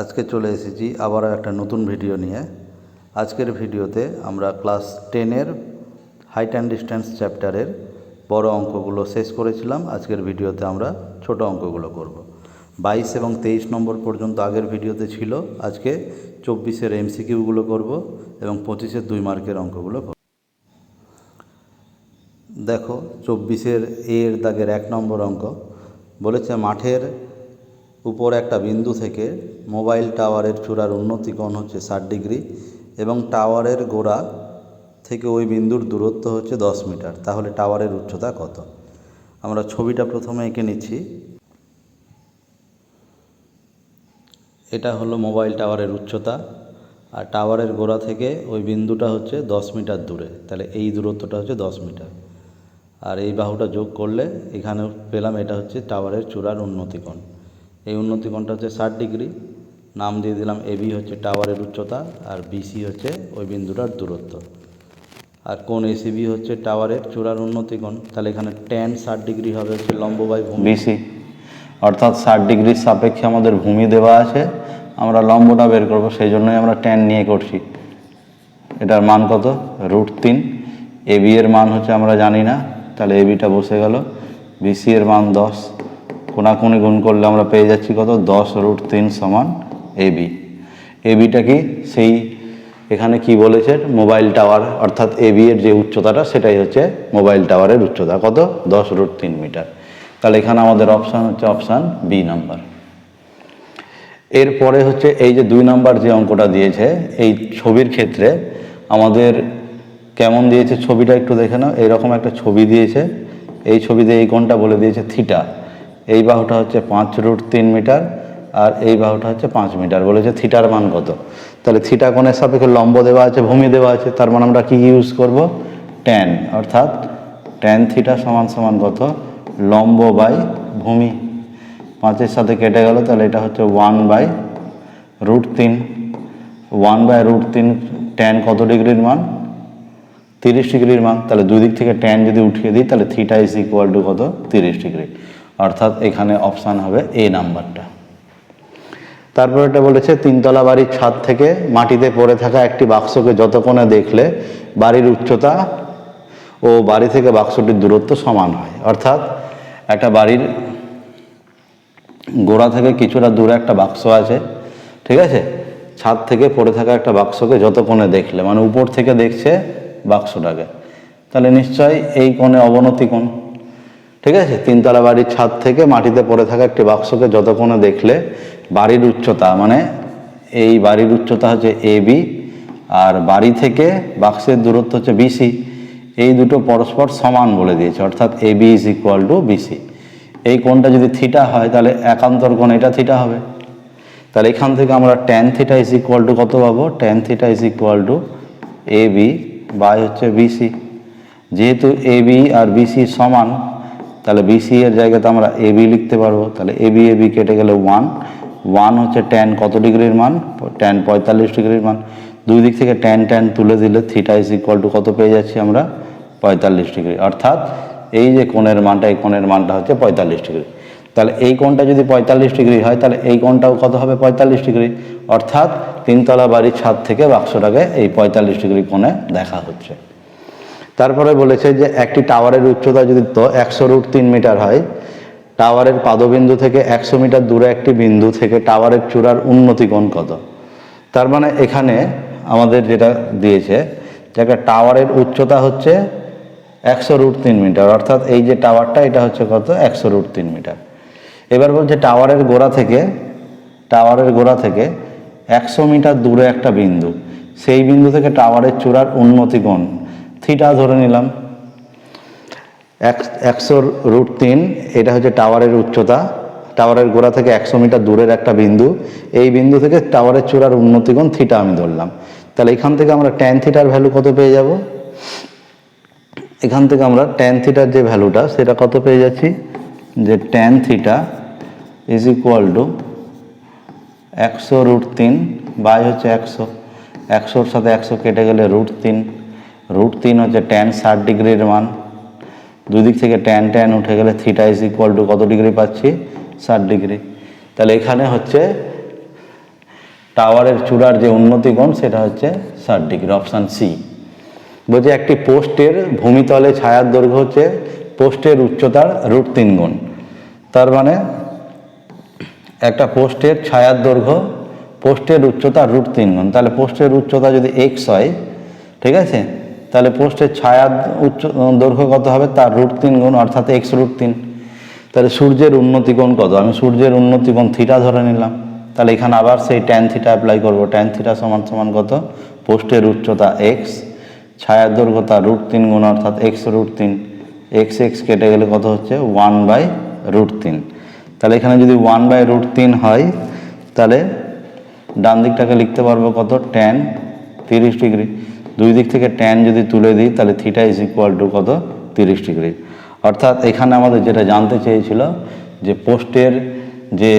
আজকে চলে এসেছি আবারও একটা নতুন ভিডিও নিয়ে। আজকের ভিডিওতে আমরা ক্লাস 10-এর হাইট অ্যান্ড ডিস্ট্যান্স চ্যাপ্টারের বড় অঙ্কগুলো শেষ করেছিলাম। আজকের ভিডিওতে আমরা ছোট অঙ্কগুলো করব। 22 এবং 23 নম্বর পর্যন্ত আগের ভিডিওতে ছিল। আজকে 24-এর এমসিকিউগুলো করব এবং 25-এর 2 মার্কের অঙ্কগুলো করব। দেখো 24-এর এর দাগের 1 নম্বর অঙ্ক বলেছে, মাঠের উপর একটা বিন্দু থেকে মোবাইল টাওয়ারের চূড়ার উন্নতি কোণ হচ্ছে 60 ডিগ্রি এবং টাওয়ারের গোড়া থেকে ওই বিন্দুর দূরত্ব হচ্ছে 10 মিটার। তাহলে টাওয়ারের উচ্চতা কত? আমরা ছবিটা প্রথমে এঁকে নিচ্ছি। এটা হলো মোবাইল টাওয়ারের উচ্চতা, আর টাওয়ারের গোড়া থেকে ওই বিন্দুটা হচ্ছে 10 মিটার দূরে। তাহলে এই দূরত্বটা হচ্ছে 10 মিটার, আর এই বাহুটা যোগ করলে এখানে পেলাম এটা হচ্ছে টাওয়ারের চূড়ার উন্নতি কোণ। এই উন্নতি কোণটা হচ্ছে 60 ডিগ্রি। নাম দিয়ে দিলাম এবি হচ্ছে টাওয়ারের উচ্চতা, আর বিসি হচ্ছে ওই বিন্দুটার দূরত্ব, আর কোণ এসিবি হচ্ছে টাওয়ারের চূড়ার উন্নতি কোণ। তাহলে এখানে tan 60 ডিগ্রি হবে হচ্ছে লম্ব বাই ভূমি বিসি, অর্থাৎ 60 ডিগ্রির সাপেক্ষে আমাদের ভূমি দেওয়া আছে, আমরা লম্বটা বের করব, সেই জন্যই আমরা tan নিয়ে করছি। এটার মান কত? √3। এবি এর মান হচ্ছে আমরা জানি না, তাহলে এবিটা বসে গেল। বিসি এর মান 10, কোনাকুনি গুণ করলে আমরা পেয়ে যাচ্ছি কত? 10√3 সমান এবি। এবিটা কি? সেই এখানে কি বলেছে? মোবাইল টাওয়ার, অর্থাৎ এবি এর যে উচ্চতাটা সেটাই হচ্ছে মোবাইল টাওয়ারের উচ্চতা। কত? 10√3 মিটার। তাহলে এখানে আমাদের অপশান হচ্ছে অপশান বি নাম্বার। এরপরে হচ্ছে এই যে 2 নাম্বার যে অঙ্কটা দিয়েছে, এই ছবির ক্ষেত্রে আমাদের কেমন দিয়েছে ছবিটা একটু দেখে নাও। এইরকম একটা ছবি দিয়েছে, এই ছবিতে এই কোণটা বলে দিয়েছে থিটা। এই বাহুটা হচ্ছে 5√3 মিটার, আর এই বাহুটা হচ্ছে 5 মিটার। বলেছে থিটার মান কত? তাহলে থিটা কোণের সাপেক্ষে লম্ব দেওয়া আছে, ভূমি দেওয়া আছে, তার মানে আমরা কি ইউজ করব? tan, অর্থাৎ tan থিটা সমান সমান কত? লম্ব বাই ভূমি। 5-এর সাথে কেটে গেল, তাহলে এটা হচ্ছে 1/√3। 1/√3 tan কত ডিগ্রির মান? 30 ডিগ্রির মান। তাহলে দুই দিক থেকে tan যদি উঠিয়ে দিই, তাহলে থিটা ইজ ইকুয়াল টু কত? 30 ডিগ্রি। অর্থাৎ এখানে অপশান হবে এ নাম্বারটা। তারপর এটা বলেছে, 3তলা বাড়ির ছাদ থেকে মাটিতে পড়ে থাকা একটি বাক্সকে যত কোণে দেখলে বাড়ির উচ্চতা ও বাড়ি থেকে বাক্সটির দূরত্ব সমান হয়। অর্থাৎ একটা বাড়ির গোড়া থেকে কিছুটা দূরে একটা বাক্স আছে, ঠিক আছে? ছাদ থেকে পড়ে থাকা একটা বাক্সকে যত কোণে দেখলে, মানে উপর থেকে দেখছে বাক্সটাকে, তাহলে নিশ্চয়ই এই কোণে অবনতি কোণ, ঠিক আছে? 3তলা বাড়ির ছাদ থেকে মাটিতে পড়ে থাকা একটি বাক্সকে যত কোণে দেখলে বাড়ির উচ্চতা, মানে এই বাড়ির উচ্চতা হচ্ছে এবি, আর বাড়ি থেকে বাক্সের দূরত্ব হচ্ছে বিসি। এই দুটো পরস্পর সমান বলে দিয়েছে, অর্থাৎ A B is equal to B C. এই কোণটা যদি থিটা হয়, তাহলে একান্তর কোণ এটা থিটা হবে। তাহলে এখান থেকে আমরা tan theta is equal to কত পাবো? tan theta is equal to A B by হচ্ছে বিসি। যেহেতু এবি আর বিসি সমান, তাহলে বিসি এর জায়গাতে আমরা এবি লিখতে পারবো। তাহলে এবি এবি কেটে গেলে 1 হচ্ছে tan কত ডিগ্রির মান? tan 45 ডিগ্রির মান। দুই দিক থেকে tan তুলে দিলে থিটা ইজ ইকুয়াল টু কত পেয়ে যাচ্ছি আমরা? 45 ডিগ্রি। অর্থাৎ এই যে কোণের মানটা, এই কোণের মানটা হচ্ছে 45 ডিগ্রি। তাহলে এই কোণটা যদি 45 ডিগ্রি হয়, তাহলে এই কোণটাও কত হবে? 45 ডিগ্রি। অর্থাৎ 3তলা বাড়ির ছাদ থেকে বাক্সটাকে এই 45 ডিগ্রি কোণে দেখা হচ্ছে। তারপরে বলেছে যে একটি টাওয়ারের উচ্চতা যদি 100√3 মিটার হয়, টাওয়ারের পাদবিন্দু থেকে 100 মিটার দূরে একটি বিন্দু থেকে টাওয়ারের চূড়ার উন্নতি কোণ কত? তার মানে এখানে আমাদের যেটা দিয়েছে যে একটা টাওয়ারের উচ্চতা হচ্ছে 100√3 মিটার, অর্থাৎ এই যে টাওয়ারটা এটা হচ্ছে কত? 100√3 মিটার। এবার বলছে টাওয়ারের গোড়া থেকে 100 মিটার দূরে একটা বিন্দু, সেই বিন্দু থেকে টাওয়ারের চূড়ার উন্নতি কোণ থিটা ধরে নিলাম। 100√3 এটা হচ্ছে টাওয়ারের উচ্চতা, টাওয়ারের গোড়া থেকে 100 মিটার দূরের একটা বিন্দু, এই বিন্দু থেকে টাওয়ারের চূড়ার উন্নতি কোণ থিটা আমি ধরলাম। তাহলে এখান থেকে আমরা tan থিটার ভ্যালু কত পেয়ে যাব? এখান থেকে আমরা tan থিটার যে ভ্যালুটা সেটা কত পেয়ে যাচ্ছি? যে tan theta is equal to 100√3 by হচ্ছে 100। 100-র সাথে 100 কেটে গেলে √3। √3 হচ্ছে tan 60 ডিগ্রির মান। দুই দিক থেকে tan উঠে গেলে থিটা ইজ ইকুয়াল টু কত ডিগ্রি পাচ্ছি? 60 ডিগ্রি। তাহলে এখানে হচ্ছে টাওয়ারের চূড়ার যে উন্নতি কোণ সেটা হচ্ছে 60 ডিগ্রি, অপশান সি। বলছে একটি পোস্টের ভূমিতলে ছায়ার দৈর্ঘ্য হচ্ছে পোস্টের উচ্চতার √3 গুণ। তার মানে একটা পোস্টের ছায়ার দৈর্ঘ্য পোস্টের উচ্চতা √3 গুণ। তাহলে পোস্টের উচ্চতা যদি এক্স হয়, ঠিক আছে, তাহলে পোস্টের ছায়ার দৈর্ঘ্য কত হবে, তার √3 গুণ, অর্থাৎ x√3। তাহলে সূর্যের উন্নতি কোণ কত, আমি সূর্যের উন্নতি কোণ থিটা ধরে নিলাম। তাহলে এখানে আবার সেই ট্যান থিটা অ্যাপ্লাই করবো। ট্যান থিটা সমান সমান কত, পোস্টের উচ্চতা এক্স, ছায়ার দৈর্ঘ্য তার √3 গুণ, অর্থাৎ x√3। এক্স এক্স কেটে গেলে কত হচ্ছে 1/√3। তাহলে এখানে যদি 1/√3 হয়, তাহলে ডান দিকটাকে লিখতে পারবো কত, ট্যান 30 ডিগ্রি। দুই দিক থেকে ট্যান যদি তুলে দিই তাহলে থিটা ইজ ইকুয়াল টু কত, 30 ডিগ্রি। অর্থাৎ এখানে আমাদের যেটা জানতে চেয়েছিল যে পোস্টের যে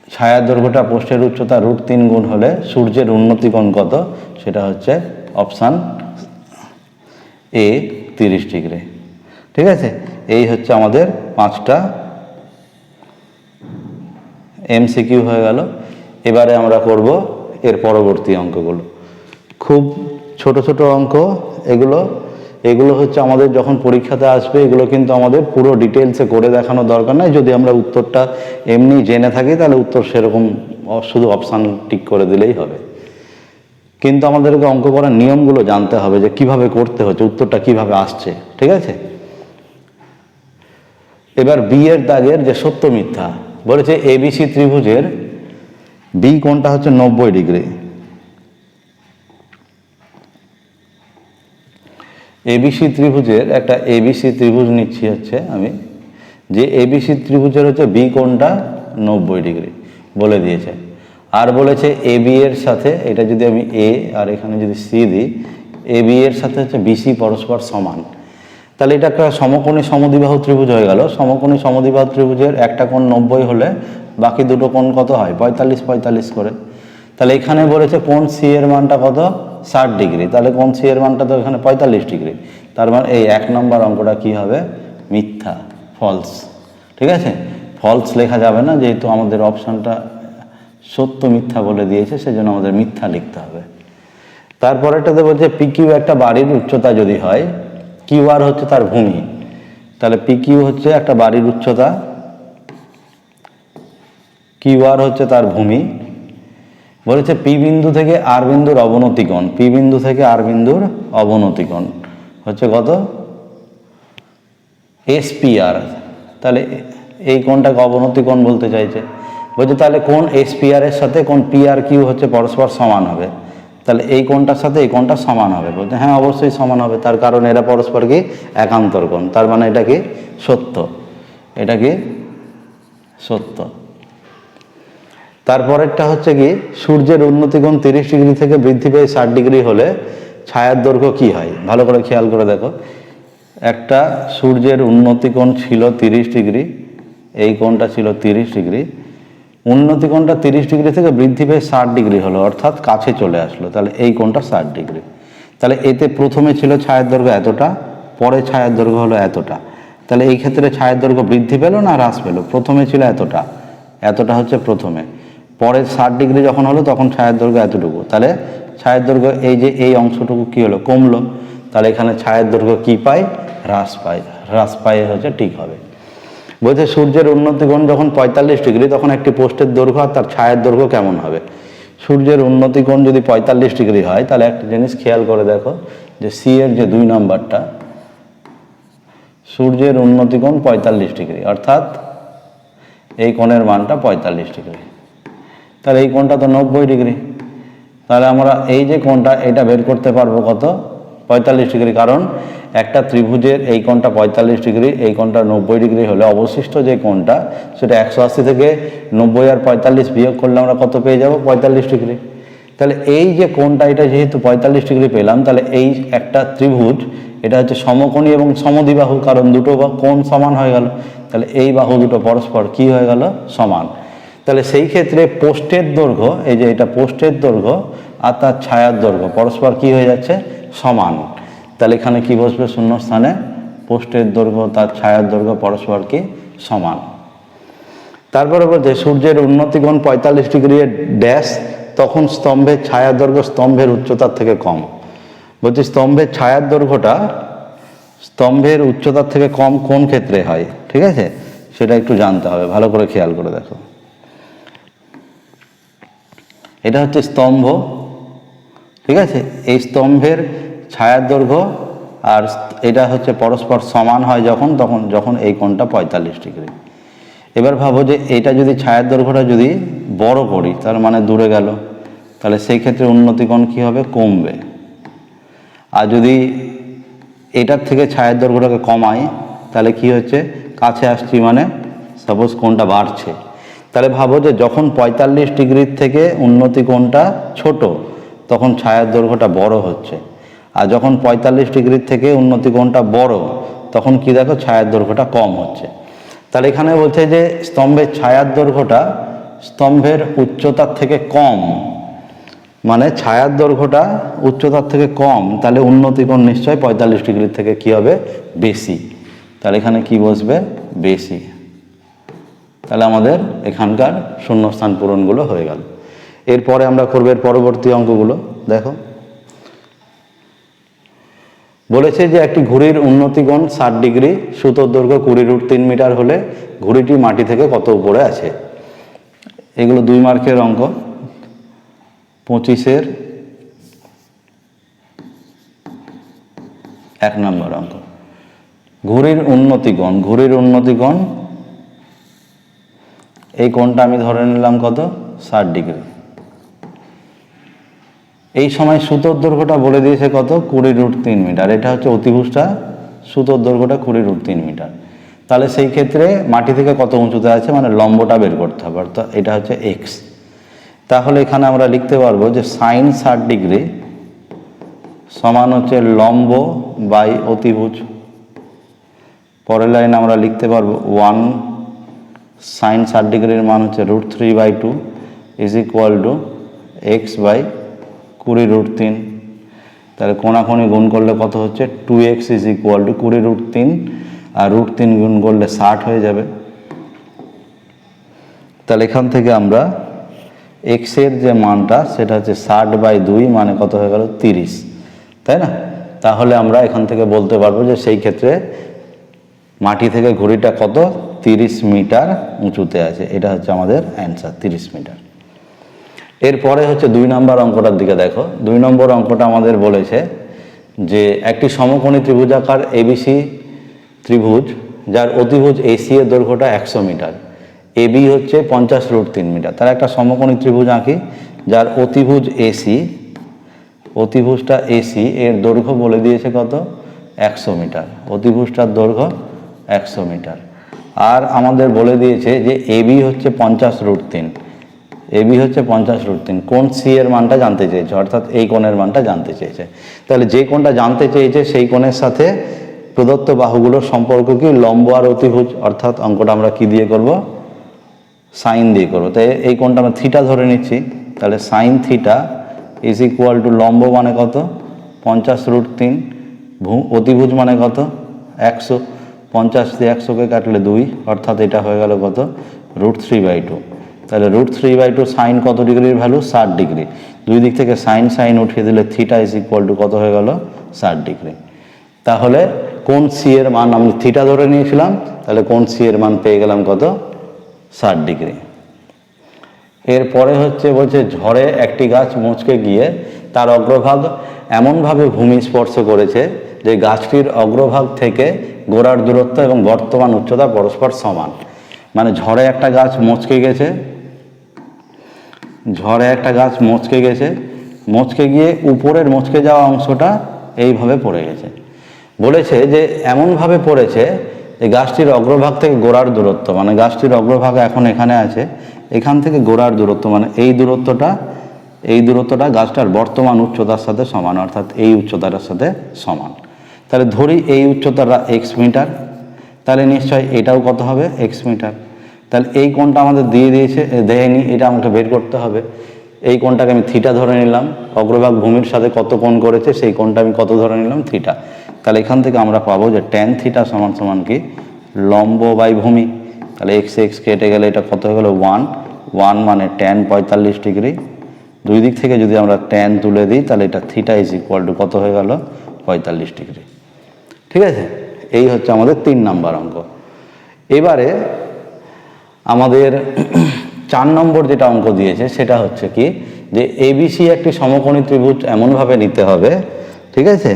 ছায়ার দৈর্ঘ্যটা পোস্টের উচ্চতা √3 গুণ হলে সূর্যের উন্নতি কোণ কত, সেটা হচ্ছে অপশান এ 30 ডিগ্রি। ঠিক আছে, এই হচ্ছে আমাদের 5টা এমসিকিউ হয়ে গেল। এবারে আমরা করব এর পরবর্তী অঙ্কগুলো। খুব ছোট ছোট অঙ্ক এগুলো হচ্ছে আমাদের যখন পরীক্ষাতে আসবে, এগুলো কিন্তু আমাদের পুরো ডিটেলসে করে দেখানো দরকার নাই। যদি আমরা উত্তরটা এমনি জেনে থাকি তাহলে উত্তর সেরকম শুধু অপশান টিক করে দিলেই হবে। কিন্তু আমাদেরকে অঙ্ক করার নিয়মগুলো জানতে হবে যে কিভাবে করতে হচ্ছে, উত্তরটা কিভাবে আসছে। ঠিক আছে, এবার বি এর দাগের যে সত্য মিথ্যা বলেছে, এবিসি ত্রিভুজের বি কোণটা হচ্ছে 90 ডিগ্রি। এবিসি ত্রিভুজের একটা এবিসি ত্রিভুজ নিচ্ছি হচ্ছে আমি, যে এবিসি ত্রিভুজের হচ্ছে বি কোণটা 90 ডিগ্রি বলে দিয়েছে। আর বলেছে এ বি এর সাথে, এটা যদি আমি এ আর এখানে যদি সি দিই, এ বি এর সাথে হচ্ছে বিসি পরস্পর সমান। তাহলে এটা একটা সমকোণী সমদ্বিবাহু ত্রিভুজ হয়ে গেল। সমকোণী সমদ্বিবাহু ত্রিভুজের একটা কোণ 90 হলে বাকি দুটো কোণ কত হয়, 45 করে। তাহলে এখানে বলেছে কোণ সি এর মানটা কত, 60 ডিগ্রি। তাহলে কোণ সি এর মানটা তো এখানে 45 ডিগ্রি। তার মানে এই 1 নম্বর অঙ্কটা কি হবে, মিথ্যা, ফলস। ঠিক আছে, ফলস লেখা যাবে না, যেহেতু আমাদের অপশানটা সত্য মিথ্যা বলে দিয়েছে, সেজন্য আমাদের মিথ্যা লিখতে হবে। তারপরেটাতে বলছে পি কিউ একটা বাড়ির উচ্চতা যদি হয়, কিউ আর হচ্ছে তার ভূমি। তাহলে পি কিউ হচ্ছে একটা বাড়ির উচ্চতা, কিউ আর হচ্ছে তার ভূমি। বলেছে পি বিন্দু থেকে আর বিন্দুর অবনতি কোণ, পি বিন্দু থেকে আর বিন্দুর অবনতি কোণ হচ্ছে কত, এসপিআর। তাহলে এই কোণটাকে অবনতি কোণ বলতে চাইছে। বলছে তাহলে কোণ এসপিআর এর সাথে কোণ পি আর কিউ হচ্ছে পরস্পর সমান হবে। তাহলে এই কোণটার সাথে এই কোণটা সমান হবে। বলছে হ্যাঁ, অবশ্যই সমান হবে, তার কারণ এরা পরস্পর কি একান্তর কোণ। তার মানে এটা কি সত্য, এটা কি সত্য। তারপরেরটা হচ্ছে কি, সূর্যের উন্নতি কোণ 30 ডিগ্রি থেকে বৃদ্ধি পেয়ে 60 ডিগ্রি হলে ছায়ার দৈর্ঘ্য কি হয়। ভালো করে খেয়াল করে দেখো, একটা সূর্যের উন্নতি কোণ ছিল 30 ডিগ্রি, এই কোণটা ছিল 30 ডিগ্রি। উন্নতি কোণটা 30 ডিগ্রি থেকে বৃদ্ধি পেয়ে 60 ডিগ্রি হলো, অর্থাৎ কাছে চলে আসলো। তাহলে এই কোণটা 60 ডিগ্রি। তাহলে এতে প্রথমে ছিল ছায়ার দৈর্ঘ্য এতটা, পরে ছায়ার দৈর্ঘ্য হলো এতটা। তাহলে এই ক্ষেত্রে ছায়ার দৈর্ঘ্য বৃদ্ধি পেল না হ্রাস পেল, প্রথমে ছিল এতটা, এতটা হচ্ছে প্রথমে, পরে 60 ডিগ্রি যখন হলো তখন ছায়ার দৈর্ঘ্য এতটুকু। তাহলে ছায়ার দৈর্ঘ্য এই যে এই অংশটুকু কি হলো, কমলো। তাহলে এখানে ছায়ার দৈর্ঘ্য কি পাই, হ্রাস পাই। হ্রাস পাই হচ্ছে ঠিক হবে। বলছে সূর্যের উন্নতি কোণ যখন 45 ডিগ্রি তখন একটি পোস্টের দৈর্ঘ্য আর তার ছায়ার দৈর্ঘ্য কেমন হবে। সূর্যের উন্নতি কোণ যদি 45 ডিগ্রি হয়, তাহলে একটা জিনিস খেয়াল করে দেখো যে সি এর যে 2 নম্বরটা, সূর্যের উন্নতি কোণ 45 ডিগ্রি, অর্থাৎ এই কোণের মানটা 45 ডিগ্রি। তাহলে এই কোণটা তো 90 ডিগ্রি। তাহলে আমরা এই যে কোণটা, এটা বের করতে পারবো কত, 45 ডিগ্রি। কারণ একটা ত্রিভুজের এই কোণটা 45 ডিগ্রি, এই কোণটা 90 ডিগ্রি হলে অবশিষ্ট যে কোণটা সেটা 180 থেকে 90 আর 45 বিয়োগ করলে আমরা কত পেয়ে যাব, 45 ডিগ্রি। তাহলে এই যে কোণটা, এটা যেহেতু 45 ডিগ্রি পেলাম, তাহলে এই একটা ত্রিভুজ, এটা হচ্ছে সমকোণী এবং সমদ্বিবাহু, কারণ দুটো কোণ সমান হয়ে গেল। তাহলে এই বাহু দুটো পরস্পর কি হয়ে গেল, সমান। তাহলে সেই ক্ষেত্রে পোস্টের দৈর্ঘ্য, এই যে এটা পোস্টের দৈর্ঘ্য আর তার ছায়ার দৈর্ঘ্য পরস্পর কি হয়ে যাচ্ছে, সমান। তাহলে এখানে কি বসবে, শূন্যস্থানে পোস্টের দৈর্ঘ্য তার ছায়ার দৈর্ঘ্য পরস্পর কি সমান। তারপরে বলছে সূর্যের উন্নতিকোণ 45 ডিগ্রি ড্যাশ, তখন স্তম্ভের ছায়ার দৈর্ঘ্য স্তম্ভের উচ্চতার থেকে কম। বলছি স্তম্ভের ছায়ার দৈর্ঘ্যটা স্তম্ভের উচ্চতার থেকে কম কোন ক্ষেত্রে হয়, ঠিক আছে, সেটা একটু জানতে হবে, ভালো করে খেয়াল করে দেখো। এটা হচ্ছে স্তম্ভ, ঠিক আছে, এই স্তম্ভের ছায়ার দৈর্ঘ্য আর এটা হচ্ছে পরস্পর সমান হয় যখন এই কোণটা 45 ডিগ্রি। এবার ভাবো যে এটা যদি ছায়ার দৈর্ঘ্যটা যদি বড় করি, তার মানে দূরে গেল, তাহলে সেই ক্ষেত্রে উন্নতিকোণ কী হবে, কমবে। আর যদি এটার থেকে ছায়ার দৈর্ঘ্যটাকে কমাই, তাহলে কি হচ্ছে, কাছে আসছি মানে সাপোজ কোণটা বাড়ছে। তাহলে ভাবো যে যখন 45 ডিগ্রির থেকে উন্নতিকোণটা ছোট, তখন ছায়ার দৈর্ঘ্যটা বড় হচ্ছে। আর যখন 45 ডিগ্রির থেকে উন্নতিকোণটা বড়, তখন কি দেখো, ছায়ার দৈর্ঘ্যটা কম হচ্ছে। তাহলে এখানে বলছে যে স্তম্ভের ছায়ার দৈর্ঘ্যটা স্তম্ভের উচ্চতার থেকে কম, মানে ছায়ার দৈর্ঘ্যটা উচ্চতার থেকে কম, তাহলে উন্নতিকোণ নিশ্চয় 45 ডিগ্রির থেকে কি হবে, বেশি। তাহলে এখানে কি বসবে, বেশি। তাহলে আমাদের এখানকার শূন্যস্থান পূরণগুলো হয়ে গেল। এরপরে আমরা করবো এর পরবর্তী অঙ্কগুলো। দেখো বলেছে যে একটি ঘুড়ির উন্নতিকোণ 60 ডিগ্রি, সুতোর দৈর্ঘ্য 20√3 মিটার হলে ঘুড়িটি মাটি থেকে কত উপরে আছে। এগুলো 2 মার্কের অঙ্ক, 25-এর 1 নম্বর অঙ্ক। ঘুড়ির উন্নতিকোণ এই কোণটা আমি ধরে নিলাম কত, 60 ডিগ্রি। এই সময় সুতোর দৈর্ঘ্যটা বলে দিয়েছে কত, 20√3 মিটার। এটা হচ্ছে অতিভুজটা, সুতোর দৈর্ঘ্যটা 20√3 মিটার। তাহলে সেই ক্ষেত্রে মাটি থেকে কত উঁচুতে আছে, মানে লম্বটা বের করতে হবে, অর্থাৎ এটা হচ্ছে এক্স। তাহলে এখানে আমরা লিখতে পারবো যে সাইন 60 ডিগ্রি সমান হচ্ছে লম্ব বাই অতিভুজ। পরের লাইন আমরা লিখতে পারবো 1 সাইন 60 ডিগ্রির মান হচ্ছে √3/2 is equal to x by 20√3। তাহলে কোণাকোণি গুণ করলে কত হচ্ছে, 2x ইজ ইকুয়াল টু 20√3 আর √3 গুণ করলে 60 হয়ে যাবে। তাহলে এখান থেকে আমরা এক্স এর যে মানটা সেটা হচ্ছে 60/2, মানে কত হয়ে গেল, 30, তাই না। তাহলে আমরা এখান থেকে বলতে পারবো যে সেই ক্ষেত্রে মাটি থেকে ঘুড়িটা কত, 30 মিটার উঁচুতে আছে। এটা হচ্ছে আমাদের অ্যান্সার, 30 মিটার। এরপরে হচ্ছে 2 নম্বর অঙ্কটার দিকে দেখো। 2 নম্বর অঙ্কটা আমাদের বলেছে যে একটি সমকোণী ত্রিভুজাকার এবিসি ত্রিভুজ, যার অতিভুজ এসি এর দৈর্ঘ্যটা 100 মিটার, এবি হচ্ছে 50√3 মিটার। তার একটা সমকোণী ত্রিভুজ আঁকি, যার অতিভুজটা এসি এর দৈর্ঘ্য বলে দিয়েছে কত, 100 মিটার। অতিভুজটার দৈর্ঘ্য 100 মিটার। আর আমাদের বলে দিয়েছে যে এবি হচ্ছে 50√3, এবি হচ্ছে 50√3। কোণ সি এর মানটা জানতে চেয়েছে, অর্থাৎ এই কোণের মানটা জানতে চেয়েছে। তাহলে যে কোণটা জানতে চেয়েছে সেই কোণের সাথে প্রদত্ত বাহুগুলোর সম্পর্ক কি, লম্ব আর অতিভুজ, অর্থাৎ অঙ্কটা আমরা কি দিয়ে করব, সাইন দিয়ে করবো। তাই এই কোণটা আমরা থিটা ধরে নিচ্ছি। তাহলে sine theta is equal two লম্ব মানে কত, 50√3, অতিভুজ মানে কত, 100। 50 দিয়ে 100কে কাটলে 2, অর্থাৎ এটা হয়ে গেল কত, √3/2। তাহলে √3/2 সাইন কত ডিগ্রির ভ্যালু, 60 ডিগ্রি। দুই দিক থেকে সাইন উঠিয়ে দিলে থিটা ইজ ইকুয়াল টু কত হয়ে গেল, 60 ডিগ্রি। তাহলে কোণ সি এর মান আমি থিটা ধরে নিয়েছিলাম, তাহলে কোণ সি এর মান পেয়ে গেলাম কত, 60 ডিগ্রি। এরপরে হচ্ছে বলছে ঝড়ে একটি গাছ মচকে গিয়ে তার অগ্রভাগ এমনভাবে ভূমি স্পর্শ করেছে যে গাছটির অগ্রভাগ থেকে গোড়ার দূরত্ব এবং বর্তমান উচ্চতা পরস্পর সমান। মানে ঝড়ে একটা গাছ মচকে গেছে, মচকে গিয়ে উপরের মচকে যাওয়া অংশটা এইভাবে পড়ে গেছে। বলেছে যে এমনভাবে পড়েছে যে গাছটির অগ্রভাগ থেকে গোড়ার দূরত্ব, মানে গাছটির অগ্রভাগ এখন এখানে আছে, এখান থেকে গোড়ার দূরত্ব মানে এই দূরত্বটা গাছটার বর্তমান উচ্চতার সাথে সমান, অর্থাৎ এই উচ্চতাটার সাথে সমান। তাহলে ধরি এই উচ্চতাটা এক্স মিটার, তাহলে নিশ্চয়ই এটাও কত হবে, এক্স মিটার। তাহলে এই কোণটা আমাদের দেয়নি, এটা আমাকে বের করতে হবে। এই কোণটাকে আমি থিটা ধরে নিলাম, অগ্রভাগ ভূমির সাথে কত কোণ করেছে সেই কোণটা আমি কত ধরে নিলাম, থিটা। তাহলে এখান থেকে আমরা পাবো যে ট্যান থিটা সমান সমান কি, লম্ব বাই ভূমি তাহলে এক্স এক্স কেটে গেলে এটা কত হয়ে গেল 1, 1 মানে ট্যান 45 ডিগ্রি, দুই দিক থেকে যদি আমরা ট্যান তুলে দিই তাহলে এটা থিটা ইজ ইকুয়াল টু কত হয়ে গেল 45 ডিগ্রি। ঠিক আছে, এই হচ্ছে আমাদের 3 নাম্বার অঙ্ক। এবারে আমাদের 4 নম্বর যেটা অঙ্ক দিয়েছে সেটা হচ্ছে কি, যে এবিসি একটি সমকোণী ত্রিভুজ এমনভাবে নিতে হবে, ঠিক আছে,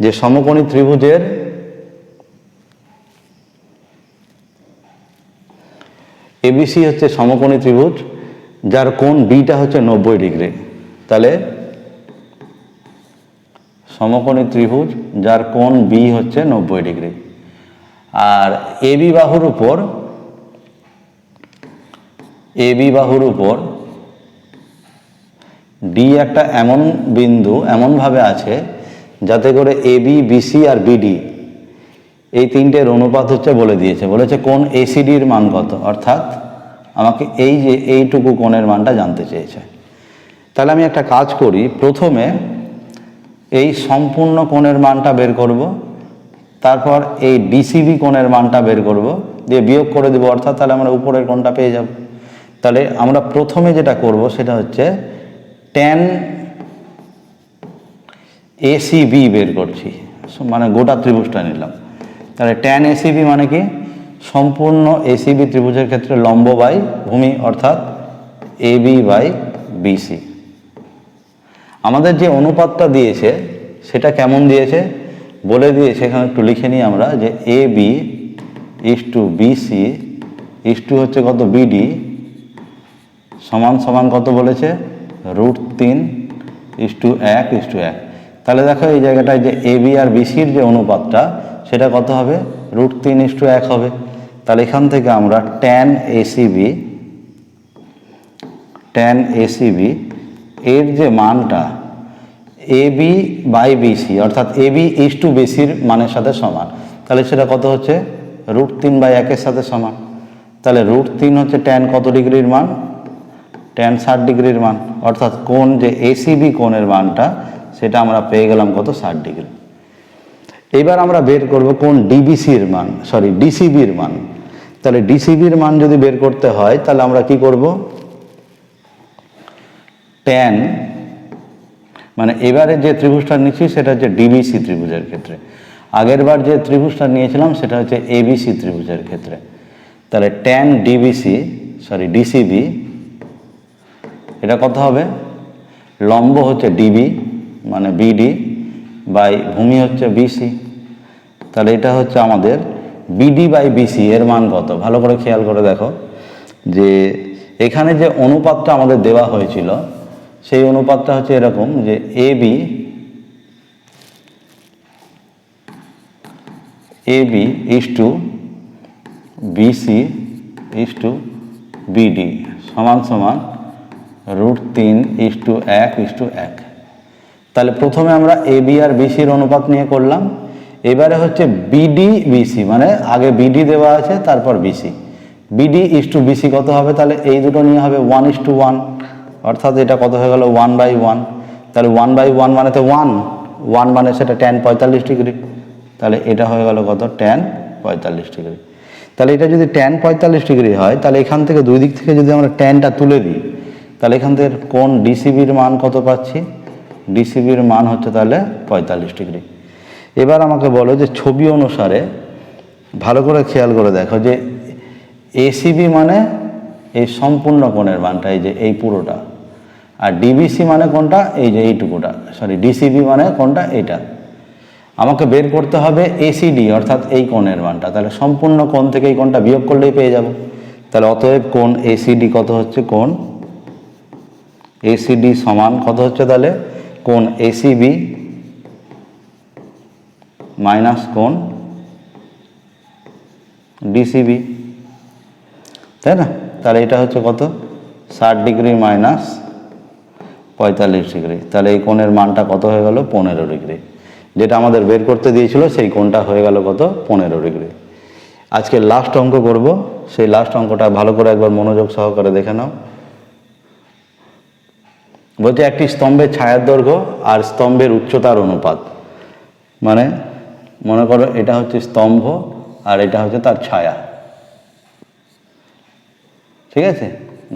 যে সমকোণী ত্রিভুজের এবিসি হচ্ছে সমকোণী ত্রিভুজ যার কোণ বিটা হচ্ছে 90 ডিগ্রি। তাহলে সমকোণী ত্রিভুজ যার কোণ বি হচ্ছে 90 ডিগ্রি, আর এবি বাহুর উপর ডি একটা এমন বিন্দু এমনভাবে আছে যাতে করে এবি, বিসি আর বিডি এই তিনটের অনুপাত হচ্ছে বলে দিয়েছে, বলেছে কোণ এসিডির মান কত, অর্থাৎ আমাকে এই যে এইটুকু কোণের মানটা জানতে চেয়েছে। তাহলে আমি একটা কাজ করি, প্রথমে এই সম্পূর্ণ কোণের মানটা বের করব, তারপর এই ডিসিবি কোণের মানটা বের করব, দিয়ে বিয়োগ করে দেবো, অর্থাৎ তাহলে আমরা উপরের কোণটা পেয়ে যাব। তাহলে আমরা প্রথমে যেটা করব সেটা হচ্ছে ট্যান এসিবি বের করছি, মানে গোটা ত্রিভুজটা নিলাম। তাহলে ট্যান এসিবি মানে কি, সম্পূর্ণ এসিবি ত্রিভুজের ক্ষেত্রে লম্ব বাই ভূমি, অর্থাৎ এবি বাই বিসি। আমাদের যে অনুপাতটা দিয়েছে সেটা কেমন দিয়েছে বলে দিয়েছে, এখানে একটু লিখে নিই আমরা, যে A B is to B C is to হচ্ছে কত বিডি সমান সমান কত বলেছে, √3 ইস টু 1:1। তাহলে দেখো এই জায়গাটায় যে এবি আর বিসির যে অনুপাতটা সেটা কত হবে, √3:1 হবে। তাহলে এখান থেকে আমরা ট্যান এসিবি এর যে মানটা এবি বাই বিসি, অর্থাৎ এবি ইস টু বিসির মানের সাথে সমান, তাহলে সেটা কত হচ্ছে √3/1 সাথে সমান। তাহলে √3 হচ্ছে ট্যান কত ডিগ্রির মান, ট্যান 60 ডিগ্রির মান, অর্থাৎ কোণ যে এসিবি কোণের মানটা সেটা আমরা পেয়ে গেলাম কত, 60 ডিগ্রি। এবার আমরা বের করব কোণ ডিবিসির মান, ডিসিবির মান। তাহলে ডিসিবির মান যদি বের করতে হয় তাহলে আমরা কি করব, ট্যান মানে এবারে যে ত্রিভুজটা নিচ্ছি সেটা হচ্ছে ডিবিসি ত্রিভুজের ক্ষেত্রে, আগের বার যে ত্রিভুজটা নিয়েছিলাম সেটা হচ্ছে এবিসি ত্রিভুজের ক্ষেত্রে। তাহলে ট্যান ডিসিবি এটা কত হবে, লম্ব হচ্ছে ডিবি মানে বিডি বাই ভূমি হচ্ছে বিসি। তাহলে এটা হচ্ছে আমাদের বিডি বাই বিসি এর মান কত, ভালো করে খেয়াল করে দেখো, যে এখানে যে অনুপাতটা আমাদের দেওয়া হয়েছিল সেই অনুপাতটা হচ্ছে এরকম, যে A B is to B C is to B D সমান সমান √3 ইস টু 1:1। তাহলে প্রথমে আমরা এবি আর বিসির অনুপাত নিয়ে করলাম, এবারে হচ্ছে বিডি বিসি, মানে আগে বিডি দেওয়া আছে তারপর B C, B D is to B C কত হবে, তাহলে এই দুটো নিয়ে হবে 1:1, অর্থাৎ এটা কত হয়ে গেল 1/1। তাহলে 1/1 মানে তো 1 মানে সেটা ট্যান 45 ডিগ্রি, তাহলে এটা হয়ে গেল কত, ট্যান 45 ডিগ্রি। তাহলে এটা যদি ট্যান 45 ডিগ্রি হয় তাহলে এখান থেকে দুই দিক থেকে যদি আমরা ট্যানটা তুলে দিই তাহলে এখান থেকে কোণ ডিসিবির মান কত পাচ্ছি, ডিসিবির মান হচ্ছে তাহলে 45 ডিগ্রি। এবার আমাকে বলো যে ছবি অনুসারে ভালো করে খেয়াল করে দেখো, যে এসিবি মানে এই সম্পূর্ণ কোণের মানটা, এই যে এই পুরোটা, আর ডিবিসি মানে কোনটা, এই যে এইটুকুটা, ডিসিবি মানে কোনটা, এইটা। আমাকে বের করতে হবে এসিডি অর্থাৎ এই কোণের মানটা, তাহলে সম্পূর্ণ কোণ থেকে এই কোণটা বিয়োগ করলেই পেয়ে যাব। তাহলে অতএব কোণ এসিডি কত হচ্ছে, কোণ এসিডি সমান কত হচ্ছে, তাহলে কোণ এসিবি মাইনাস কোণ ডিসিবি, তাই না? তাহলে এটা হচ্ছে কত, 60 ডিগ্রি মাইনাস 45 ডিগ্রি। তাহলে এই কোণের মানটা কত হয়ে গেল, 15 ডিগ্রি। যেটা আমাদের বের করতে দিয়েছিল সেই কোণটা হয়ে গেল কত, 15 ডিগ্রি। আজকে লাস্ট অঙ্ক করব, সেই লাস্ট অঙ্কটা ভালো করে একবার মনোযোগ সহকারে দেখে নাও। বলছে একটি স্তম্ভের ছায়ার দৈর্ঘ্য আর স্তম্ভের উচ্চতার অনুপাত, মানে মনে করো এটা হচ্ছে স্তম্ভ আর এটা হচ্ছে তার ছায়া। ঠিক আছে,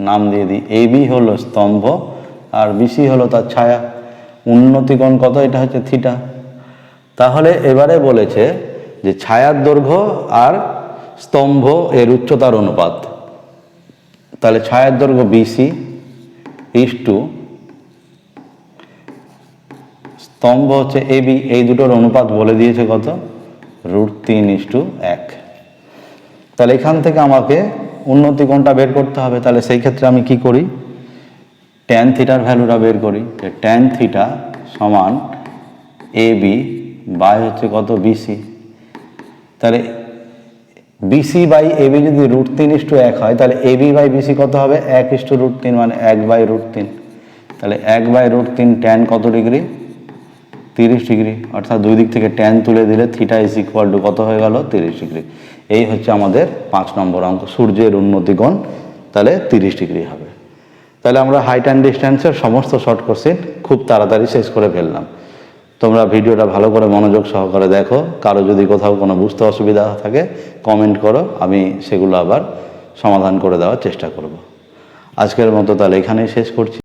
নাম দিয়ে দিই। এবি হলো স্তম্ভ আর বিসি হলো তার ছায়া। উন্নতি কোণ কত? এটা হচ্ছে থিটা। তাহলে এবারে বলেছে যে ছায়ার দৈর্ঘ্য আর স্তম্ভ এর উচ্চতার অনুপাত। তাহলে ছায়ার দৈর্ঘ্য বিসি ইস টু স্তম্ভ হচ্ছে এবি, এই দুটোর অনুপাত বলে দিয়েছে কত? √3:1। তাহলে এখান থেকে আমাকে উন্নতি কোণটা বের করতে হবে। তাহলে সেই ক্ষেত্রে আমি কি করি? ট্যান থিটার ভ্যালুটা বের করি। ট্যান থিটা সমান এবি বাই হচ্ছে কত? বিসি। তাহলে বিসি বাই এবি যদি √3:1 হয়, তাহলে এবি বাই বিসি কত হবে? 1:√3, মানে 1/√3। তাহলে 1/√3 ট্যান কত ডিগ্রি? 30 ডিগ্রি। অর্থাৎ দুই দিক থেকে ট্যান তুলে দিলে থিটা ইজ ইকুয়াল টু কত হয়ে গেল? 30 ডিগ্রি। এই হচ্ছে আমাদের 5 নম্বর অঙ্ক, সূর্যের উন্নতি কোণ তাহলে 30 ডিগ্রি হবে। তাহলে আমরা হাইট অ্যান্ড ডিস্ট্যান্সের সমস্ত শর্ট কোশ্চেন খুব তাড়াতাড়ি শেষ করে ফেললাম। তোমরা ভিডিওটা ভালো করে মনোযোগ সহকারে দেখো। কারো যদি কোথাও কোনো বুঝতে অসুবিধা থাকে কমেন্ট করো, আমি সেগুলো আবার সমাধান করে দেওয়ার চেষ্টা করব। আজকের মতো তাহলে এখানেই শেষ করছি।